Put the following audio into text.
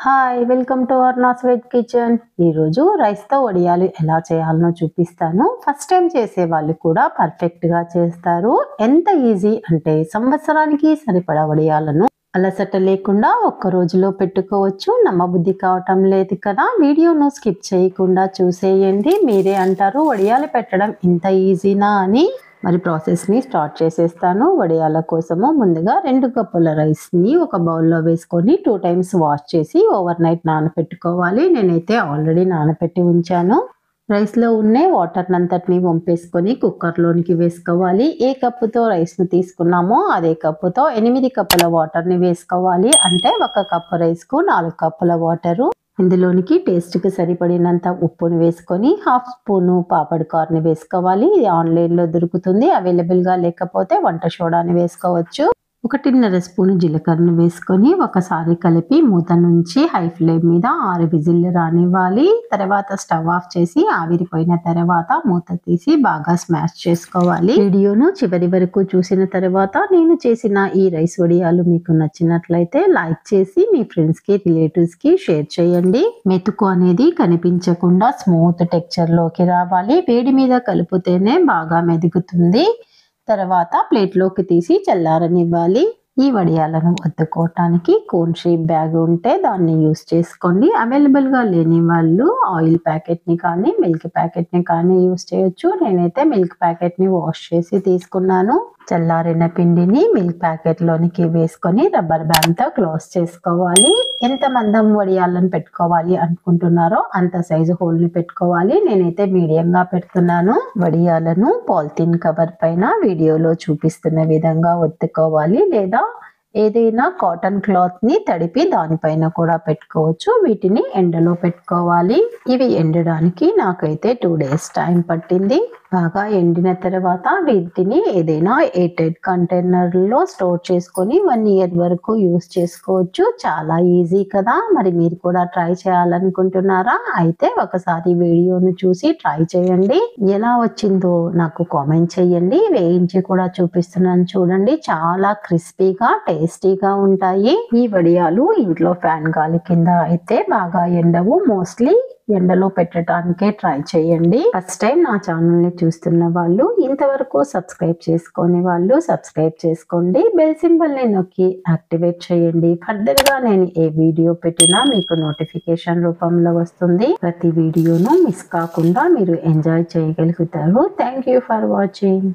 Hi welcome to అర్నాస్ veg kitchen. ఈరోజు రైస్తో వడియాలు ఎలా చేయాలనో చూపిస్తాను. ఫస్ట్ టైం చేసే వాళ్ళు కూడా పర్ఫెక్ట్గా చేస్తారు. ఎంత ఈజీ అంటే సంవత్సరానికి సరిపడా వడియాలను అలసట లేకుండా ఒక్క రోజులో పెట్టుకోవచ్చు. నమ్మబుద్ధి కావటం లేదు కదా. వీడియోను స్కిప్ చేయకుండా చూసేయండి. మీరే అంటారు వడియాలు పెట్టడం ఇంత ఈజీనా అని. మరి ప్రాసెస్ని స్టార్ట్ చేసేస్తాను. వడియాల కోసము ముందుగా 2 కప్పుల రైస్ని ఒక బౌల్లో వేసుకొని 2 టైమ్స్ వాష్ చేసి ఓవర్ నైట్ నానపెట్టుకోవాలి. నేనైతే ఆల్రెడీ నానపెట్టి ఉంచాను. రైస్లో ఉన్న వాటర్నంతటిని వంపేసుకొని కుక్కర్లోనికి వేసుకోవాలి. ఏ కప్పుతో రైస్ను తీసుకున్నామో అదే కప్పుతో 8 కప్పుల వాటర్ని వేసుకోవాలి. అంటే 1 కప్పు రైస్కు 4 కప్పుల వాటరు. ఇందులోనికి టేస్ట్కి సరిపడినంత ఉప్పుని వేసుకొని 1/2 స్పూను పాపడ్ కార్న్ వేసుకోవాలి. ఇది ఆన్లైన్లో దొరుకుతుంది. అవైలబుల్గా లేకపోతే వంట సోడాని వేసుకోవచ్చు. 1.5 స్పూను జీలకర్రను వేసుకొని ఒకసారి కలిపి మూత నుంచి హై ఫ్లేమ్ మీద 6 విజిల్లు రానివ్వాలి. తర్వాత స్టవ్ ఆఫ్ చేసి ఆవిరిపోయిన తర్వాత మూత తీసి బాగా స్మాష్ చేసుకోవాలి. వీడియోను చివరి వరకు చూసిన తర్వాత నేను చేసిన ఈ రైస్ వడియాలు మీకు నచ్చినట్లయితే లైక్ చేసి మీ ఫ్రెండ్స్కి రిలేటివ్స్కి షేర్ చేయండి. మెతుకు అనేది కనిపించకుండా స్మూత్ టెక్చర్లోకి రావాలి. వేడి మీద కలిపితేనే బాగా మెదుగుతుంది. తర్వాత ప్లేట్లోకి తీసి చల్లారనివ్వాలి. ఈ వడియాలను వత్తుకోవటానికి కోన్ షేప్ బ్యాగ్ ఉంటే దాన్ని యూస్ చేసుకోండి. అవైలబుల్గా లేని వాళ్ళు ఆయిల్ ప్యాకెట్ని కానీ మిల్క్ ప్యాకెట్ని కానీ యూస్ చేయొచ్చు. నేనైతే మిల్క్ ప్యాకెట్ని వాష్ చేసి తీసుకున్నాను. చల్లారిన పిండిని మిల్క్ ప్యాకెట్లోనికి వేసుకొని రబ్బర్ బ్యాండ్తో క్లోజ్ చేసుకోవాలి. ఎంత మందం వడియాలను పెట్టుకోవాలి అనుకుంటున్నారో అంత సైజు హోల్ని పెట్టుకోవాలి. నేనైతే మీడియంగా పెడుతున్నాను. వడియాలను పాలిథిన్ కవర్ పైన వీడియోలో చూపిస్తున్న విధంగా ఒత్తుకోవాలి. లేదా ఏదైనా కాటన్ క్లాత్ని తడిపి దానిపైన కూడా పెట్టుకోవచ్చు. వీటిని ఎండలో పెట్టుకోవాలి. ఇవి ఎండడానికి నాకైతే 2 డేస్ టైం పట్టింది. బాగా ఎండిన తర్వాత వీటిని ఏదైనా ఎయిర్టైట్ కంటైనర్లో స్టోర్ చేసుకొని 1 ఇయర్ వరకు యూస్ చేసుకోవచ్చు. చాలా ఈజీ కదా. మరి మీరు కూడా ట్రై చేయాలనుకుంటున్నారా? అయితే ఒకసారి వీడియోను చూసి ట్రై చేయండి. ఎలా వచ్చిందో నాకు కామెంట్ చేయండి. వేయించి కూడా చూపిస్తున్నాను చూడండి. చాలా క్రిస్పీగా టేస్టీగా ఉంటాయి. ఈ వడియాలు ఇంట్లో ఫ్యాన్ గాలి కింద అయితే బాగా ఎండవు. మోస్ట్లీ ఎండలో పెట్టడానికే ట్రై చేయండి. ఫస్ట్ టైం నా ఛానల్ని చూస్తున్న వాళ్ళు, ఇంతవరకు సబ్స్క్రైబ్ చేసుకొని వాళ్ళు సబ్స్క్రైబ్ చేసుకోండి. బెల్ సింబల్ని నొక్కి యాక్టివేట్ చేయండి. ఫర్దర్గా నేను ఏ వీడియో పెట్టినా మీకు నోటిఫికేషన్ రూపంలో వస్తుంది. ప్రతి వీడియోను మిస్ కాకుండా మీరు ఎంజాయ్ చేయగలుగుతారు. Thank you for watching.